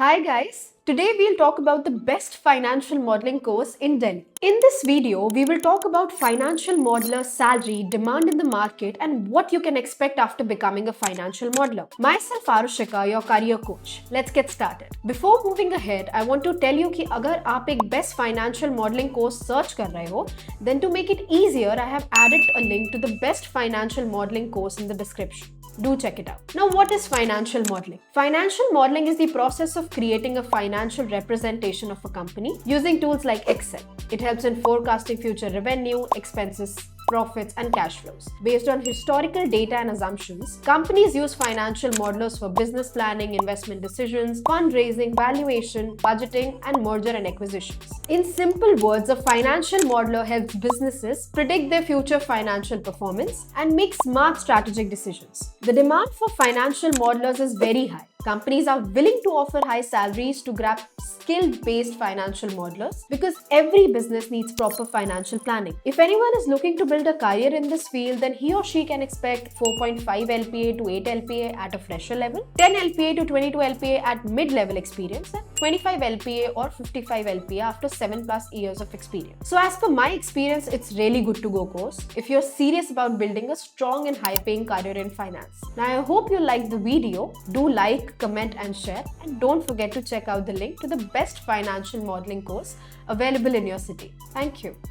Hi guys, today we'll talk about the best financial modeling course in Delhi. In this video, we will talk about financial modeler salary, demand in the market and what you can expect after becoming a financial modeler. Myself Arushika, your career coach. Let's get started. Before moving ahead, I want to tell you कि अगर आप एक best financial modeling course search कर रहे हो, then to make it easier, I have added a link to the best financial modeling course in the description. Do check it out. Now, what is financial modeling? Financial modeling is the process of creating a financial representation of a company using tools like Excel. It helps in forecasting future revenue, expenses, profits, and cash flows. Based on historical data and assumptions, companies use financial modelers for business planning, investment decisions, fundraising, valuation, budgeting, and merger and acquisitions. In simple words, a financial modeler helps businesses predict their future financial performance and make smart strategic decisions. The demand for financial modelers is very high. Companies are willing to offer high salaries to grab skill-based financial modelers because every business needs proper financial planning. If anyone is looking to build a career in this field, then he or she can expect 4.5 LPA to 8 LPA at a fresher level, 10 LPA to 22 LPA at mid-level experience, and 25 LPA or 55 LPA after 7+ years of experience. So as per my experience, it's really good to go course if you're serious about building a strong and high-paying career in finance. Now I hope you liked the video. Do like, comment and share, and don't forget to check out the link to the best financial modeling course available in your city. Thank you.